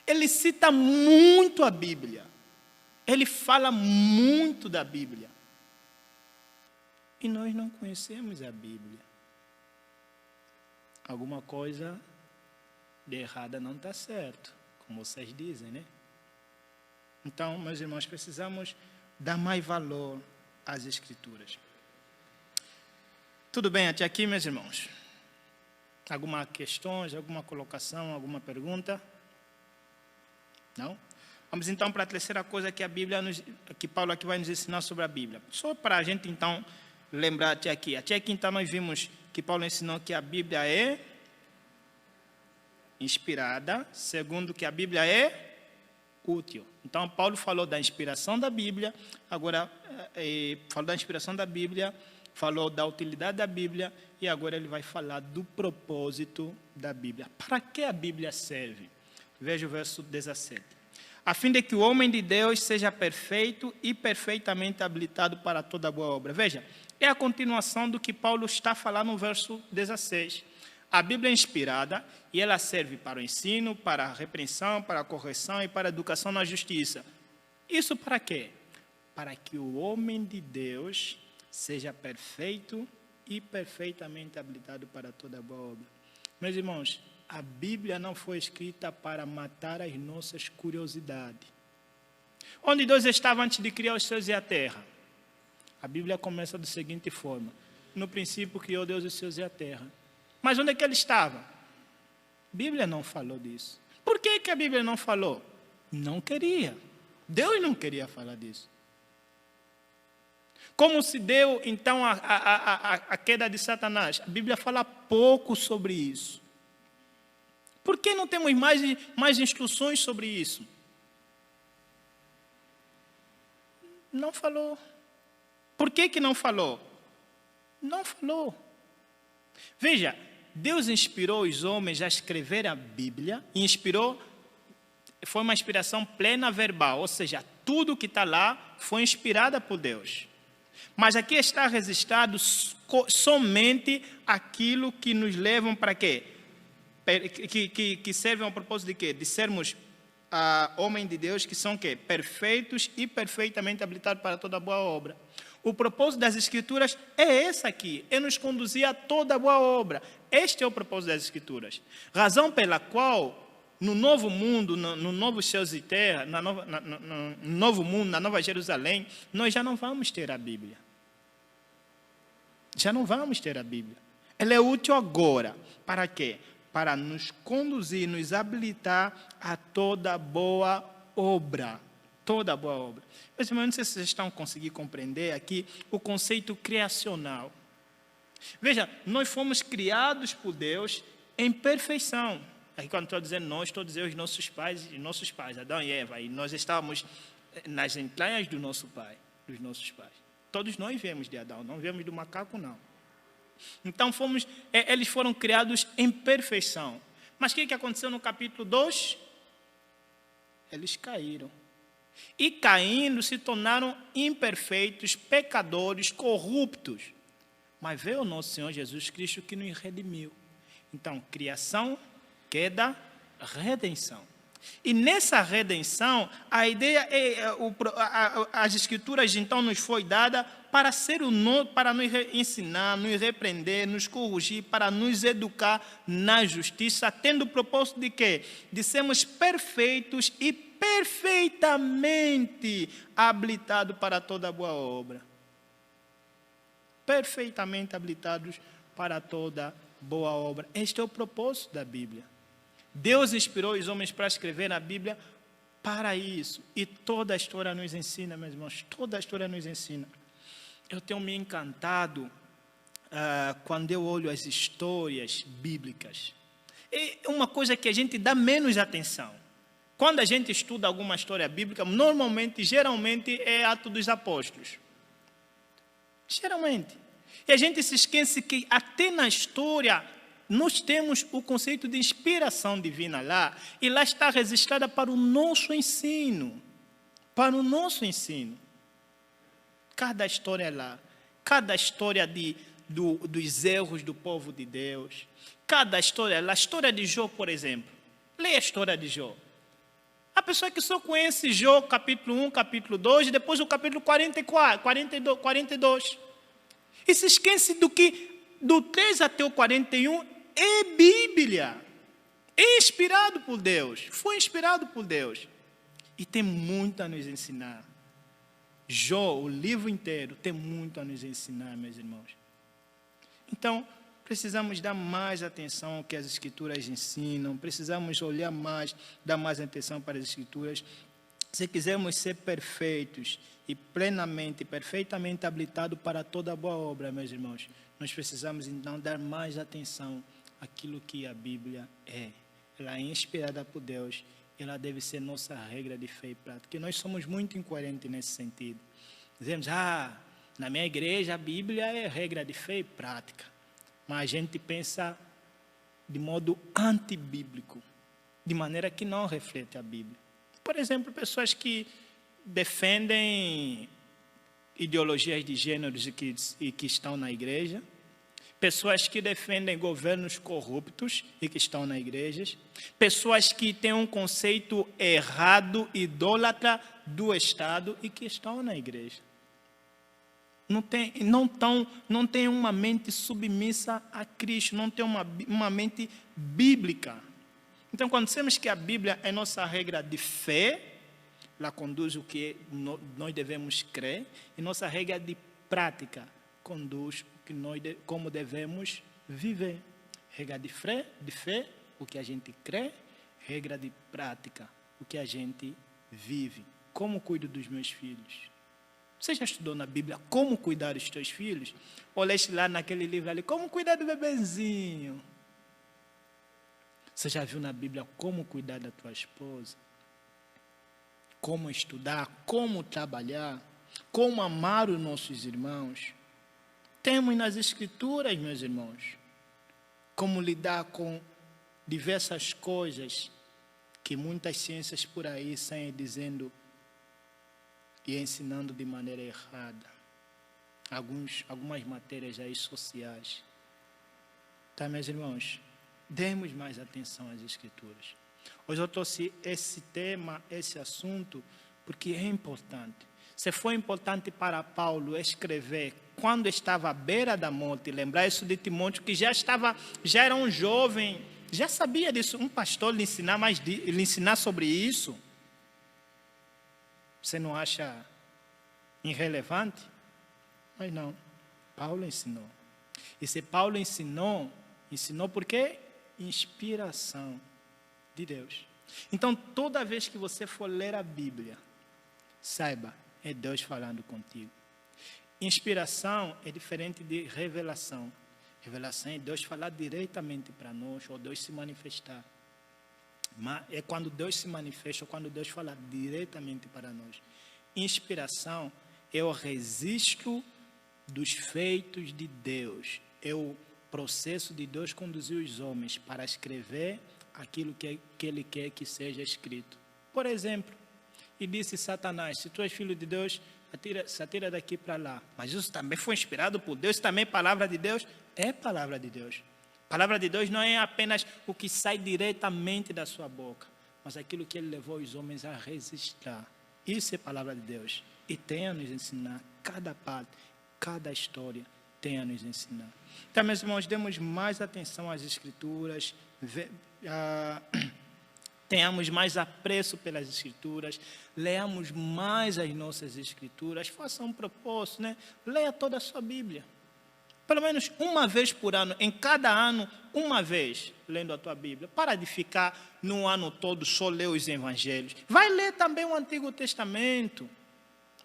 Ele cita muito a Bíblia. Ele fala muito da Bíblia. E nós não conhecemos a Bíblia. Alguma coisa de errada não está certo, como vocês dizem, né? Então, meus irmãos, precisamos dar mais valor às Escrituras. Tudo bem até aqui, meus irmãos? Alguma questão, alguma colocação, alguma pergunta? Não? Vamos então para a terceira coisa que a Bíblia que Paulo aqui vai nos ensinar sobre a Bíblia. Só para a gente então lembrar até aqui. Até aqui então nós vimos que Paulo ensinou que a Bíblia é inspirada, segundo que a Bíblia é útil. Então Paulo falou da inspiração da Bíblia, agora falou da inspiração da Bíblia, falou da utilidade da Bíblia e agora ele vai falar do propósito da Bíblia. Para que a Bíblia serve? Veja o verso 17. A fim de que o homem de Deus seja perfeito e perfeitamente habilitado para toda boa obra. Veja, é a continuação do que Paulo está falando no verso 16. A Bíblia é inspirada e ela serve para o ensino, para a repreensão, para a correção e para a educação na justiça. Isso para quê? Para que o homem de Deus seja perfeito e perfeitamente habilitado para toda boa obra. Meus irmãos, a Bíblia não foi escrita para matar as nossas curiosidades. Onde Deus estava antes de criar os céus e a terra? A Bíblia começa da seguinte forma: no princípio criou Deus os céus e a terra. Mas onde é que ele estava? A Bíblia não falou disso. Por que a Bíblia não falou? Não queria. Deus não queria falar disso. Como se deu, então, a queda de Satanás? A Bíblia fala pouco sobre isso. Por que não temos mais instruções sobre isso? Não falou. Por que não falou? Não falou. Veja, Deus inspirou os homens a escrever a Bíblia, e foi uma inspiração plena verbal, ou seja, tudo que está lá foi inspirado por Deus. Mas aqui está registrado somente aquilo que nos levam para quê? Que servem ao propósito de quê? De sermos homens de Deus que são quê? Perfeitos e perfeitamente habilitados para toda boa obra. O propósito das Escrituras é esse aqui, é nos conduzir a toda boa obra. Este é o propósito das Escrituras. Razão pela qual, no novo mundo, no novo céus e terra, no novo mundo, na nova Jerusalém, nós já não vamos ter a Bíblia. Já não vamos ter a Bíblia. Ela é útil agora. Para quê? Para nos conduzir, nos habilitar a toda boa obra. Toda boa obra. Mas, não sei se vocês estão conseguindo compreender aqui o conceito criacional. Veja, nós fomos criados por Deus em perfeição. Aqui quando estou dizendo nós, estou dizendo os nossos pais, Adão e Eva. E nós estávamos nas entranhas do nosso pai, dos nossos pais. Todos nós viemos de Adão, não viemos do macaco, não. Então eles foram criados em perfeição. Mas o que aconteceu no capítulo 2? Eles caíram. E caindo se tornaram imperfeitos, pecadores, corruptos. Mas veio o nosso Senhor Jesus Cristo que nos redimiu. Então, criação, queda, redenção. E nessa redenção, a ideia as Escrituras então nos foi dada para para nos ensinar, nos repreender, nos corrigir, para nos educar na justiça, tendo o propósito de quê? De sermos perfeitos e perfeitamente habilitados para toda boa obra. Perfeitamente habilitados para toda boa obra. Este é o propósito da Bíblia. Deus inspirou os homens para escrever a Bíblia para isso. E toda a história nos ensina, meus irmãos, toda a história nos ensina. Eu tenho me encantado quando eu olho as histórias bíblicas. É uma coisa que a gente dá menos atenção. Quando a gente estuda alguma história bíblica, geralmente é Atos dos Apóstolos. Geralmente. E a gente se esquece que até na história nós temos o conceito de inspiração divina lá, e lá está registrada para o nosso ensino. Para o nosso ensino. Cada história lá, cada história dos erros do povo de Deus, cada história lá, a história de Jó, por exemplo. Leia a história de Jó. A pessoa que só conhece Jó, capítulo 1, capítulo 2, e depois o capítulo 42. E se esquece do 3 até o 41, é Bíblia. É inspirado por Deus. Foi inspirado por Deus. E tem muito a nos ensinar. Jó, o livro inteiro, tem muito a nos ensinar, meus irmãos. Então, precisamos dar mais atenção ao que as Escrituras ensinam. Precisamos olhar mais, dar mais atenção para as Escrituras. Se quisermos ser perfeitos e perfeitamente habilitados para toda boa obra, meus irmãos, nós precisamos então dar mais atenção àquilo que a Bíblia é. Ela é inspirada por Deus, ela deve ser nossa regra de fé e prática. Porque nós somos muito incoerentes nesse sentido. Dizemos, na minha igreja a Bíblia é regra de fé e prática. Mas a gente pensa de modo antibíblico, de maneira que não reflete a Bíblia. Por exemplo, pessoas que defendem ideologias de gêneros e que estão na igreja, pessoas que defendem governos corruptos e que estão na igreja, pessoas que têm um conceito errado, idólatra do Estado e que estão na igreja. Não tem uma mente submissa a Cristo, não tem uma mente bíblica. Então, quando dizemos que a Bíblia é nossa regra de fé, ela conduz o que nós devemos crer, e nossa regra de prática conduz como devemos viver. Regra de fé, o que a gente crê, regra de prática, o que a gente vive. Como cuido dos meus filhos? Você já estudou na Bíblia como cuidar dos teus filhos? Ou leste lá naquele livro ali, como cuidar do bebezinho? Você já viu na Bíblia como cuidar da tua esposa? Como estudar, como trabalhar, como amar os nossos irmãos? Temos nas Escrituras, meus irmãos, como lidar com diversas coisas que muitas ciências por aí saem dizendo e ensinando de maneira errada. Algumas matérias aí sociais. Tá, meus irmãos? Demos mais atenção às Escrituras. Hoje eu trouxe esse tema, esse assunto, porque é importante. Se foi importante para Paulo escrever quando estava à beira da morte, lembrar isso de Timóteo, que já era um jovem, já sabia disso, um pastor lhe ensinar sobre isso. Você não acha irrelevante? Mas não, Paulo ensinou. E se Paulo ensinou porque inspiração de Deus. Então, toda vez que você for ler a Bíblia, saiba, é Deus falando contigo. Inspiração é diferente de revelação. Revelação é Deus falar diretamente para nós, ou Deus se manifestar. Mas é quando Deus se manifesta, ou quando Deus fala diretamente para nós. Inspiração é o registro dos feitos de Deus. é o processo de Deus conduzir os homens para escrever aquilo que Ele quer que seja escrito. Por exemplo, e disse Satanás, se tu és filho de Deus, se atira daqui para lá. Mas isso também foi inspirado por Deus, também é palavra de Deus? É palavra de Deus. Palavra de Deus não é apenas o que sai diretamente da sua boca, mas aquilo que Ele levou os homens a registrar. Isso é palavra de Deus. E tem a nos ensinar, cada parte, cada história tem a nos ensinar. Então, meus irmãos, demos mais atenção às Escrituras, tenhamos mais apreço pelas Escrituras, leamos mais as nossas Escrituras, faça um propósito, né? Leia toda a sua Bíblia. Pelo menos uma vez por ano, em cada ano, uma vez, lendo a tua Bíblia. Para de ficar no ano todo só ler os Evangelhos. Vai ler também o Antigo Testamento.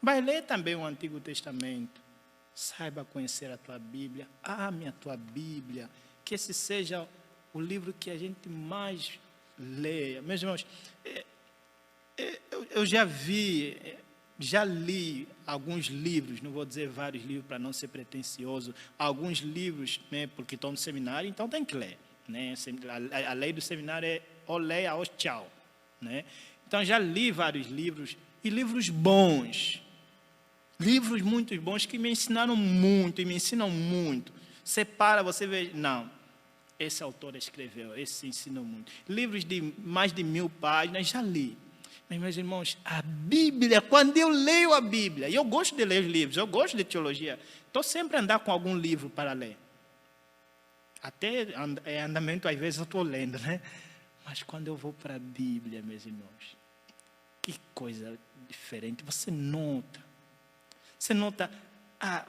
Vai ler também o Antigo Testamento. Saiba conhecer a tua Bíblia. Ame a tua Bíblia. Que esse seja o livro que a gente mais leia. Meus irmãos, eu já li alguns livros, não vou dizer vários livros para não ser pretencioso, alguns livros, né, porque estou no seminário, então tem que ler. Né? A lei do seminário é ou leia ou tchau. Né? Então já li vários livros, e livros bons, livros muito bons que me ensinaram muito e me ensinam muito. Você para, você vê, não, esse autor escreveu, esse ensinou muito. Livros de mais de 1000 páginas, já li. Mas, meus irmãos, a Bíblia, quando eu leio a Bíblia, e eu gosto de ler os livros, eu gosto de teologia, estou sempre a andar com algum livro para ler. Até andamento, às vezes, eu estou lendo, né? Mas quando eu vou para a Bíblia, meus irmãos, que coisa diferente. Você nota,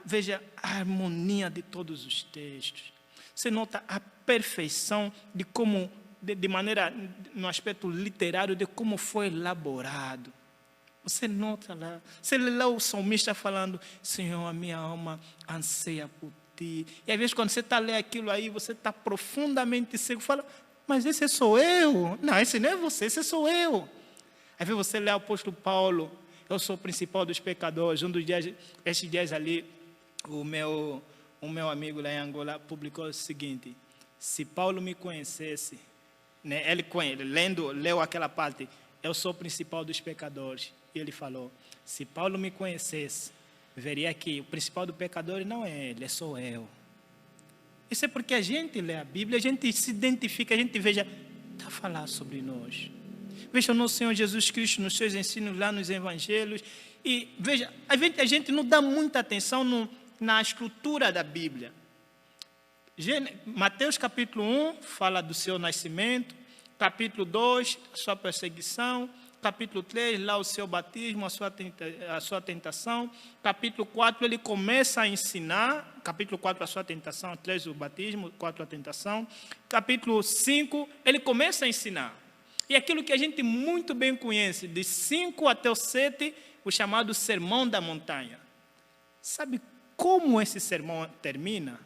veja, a harmonia de todos os textos. Você nota a perfeição de como, de maneira, no aspecto literário, de como foi elaborado. Você nota lá, você lê lá o salmista falando, Senhor, a minha alma anseia por ti. E às vezes quando você está lendo aquilo aí, você está profundamente cego, fala, mas esse sou eu. Não, esse não é você, esse sou eu. Às vezes você lê o apóstolo Paulo, eu sou o principal dos pecadores. Esses dias ali, o meu amigo lá em Angola publicou o seguinte, se Paulo me conhecesse, né, ele leu aquela parte, eu sou o principal dos pecadores. E ele falou, se Paulo me conhecesse, veria que o principal do pecador não é ele, sou eu. Isso é porque a gente lê a Bíblia, a gente se identifica, a gente veja, está a falar sobre nós. Veja o nosso Senhor Jesus Cristo nos seus ensinos lá nos Evangelhos. E veja, a gente não dá muita atenção na estrutura da Bíblia. Mateus capítulo 1 fala do seu nascimento, capítulo 2, a sua perseguição, capítulo 3, lá o seu batismo, a sua tentação, capítulo 4 ele começa a ensinar, capítulo 4 a sua tentação, 3 o batismo, 4 a tentação, capítulo 5 ele começa a ensinar. E aquilo que a gente muito bem conhece, de 5 até o 7, o chamado Sermão da Montanha. Sabe como esse sermão termina?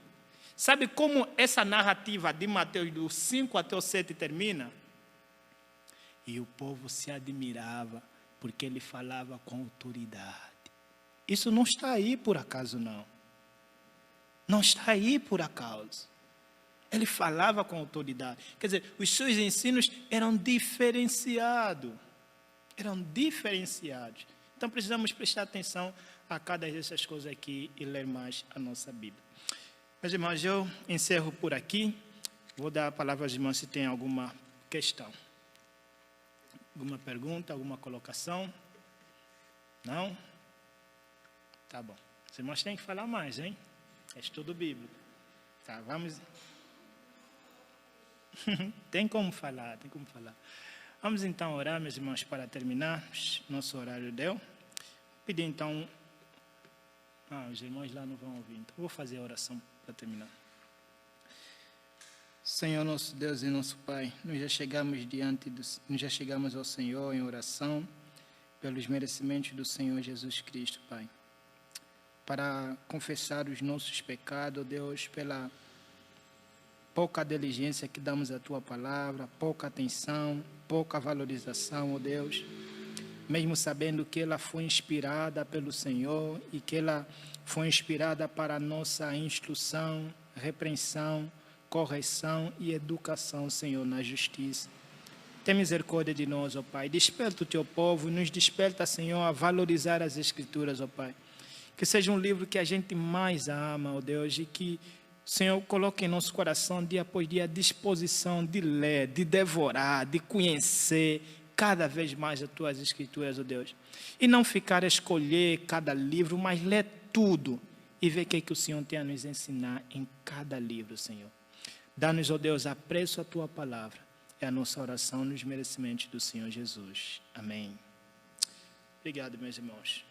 Sabe como essa narrativa de Mateus, do 5 até o 7, termina? E o povo se admirava, porque ele falava com autoridade. Isso não está aí por acaso, não. Não está aí por acaso. Ele falava com autoridade. Quer dizer, os seus ensinos eram diferenciados. Eram diferenciados. Então, precisamos prestar atenção a cada dessas coisas aqui e ler mais a nossa Bíblia. Meus irmãos, eu encerro por aqui. Vou dar a palavra aos irmãos se tem alguma questão. Alguma pergunta, alguma colocação? Não? Tá bom. Os irmãos têm que falar mais, hein? É estudo bíblico. Tá, vamos... Tem como falar. Vamos então orar, meus irmãos, para terminar. Nosso horário deu. Vou pedir então... os irmãos lá não vão ouvir. Então vou fazer a oração para terminar. Senhor nosso Deus e nosso Pai, nós já chegamos ao Senhor em oração pelos merecimentos do Senhor Jesus Cristo, Pai, para confessar os nossos pecados, Deus, pela pouca diligência que damos à Tua palavra, pouca atenção, pouca valorização, ó Deus, mesmo sabendo que ela foi inspirada pelo Senhor e que ela foi inspirada para a nossa instrução, repreensão, correção e educação, Senhor, na justiça. Tem misericórdia de nós, ó Pai. Desperta o teu povo, nos desperta, Senhor, a valorizar as Escrituras, ó Pai. Que seja um livro que a gente mais ama, ó Deus, e que o Senhor coloque em nosso coração, dia após dia, a disposição de ler, de devorar, de conhecer cada vez mais as tuas Escrituras, ó Deus. E não ficar a escolher cada livro, mas ler tudo e ver o que o Senhor tem a nos ensinar em cada livro, Senhor. Dá-nos, ó Deus, apreço a tua palavra. É a nossa oração nos merecimentos do Senhor Jesus. Amém. Obrigado, meus irmãos.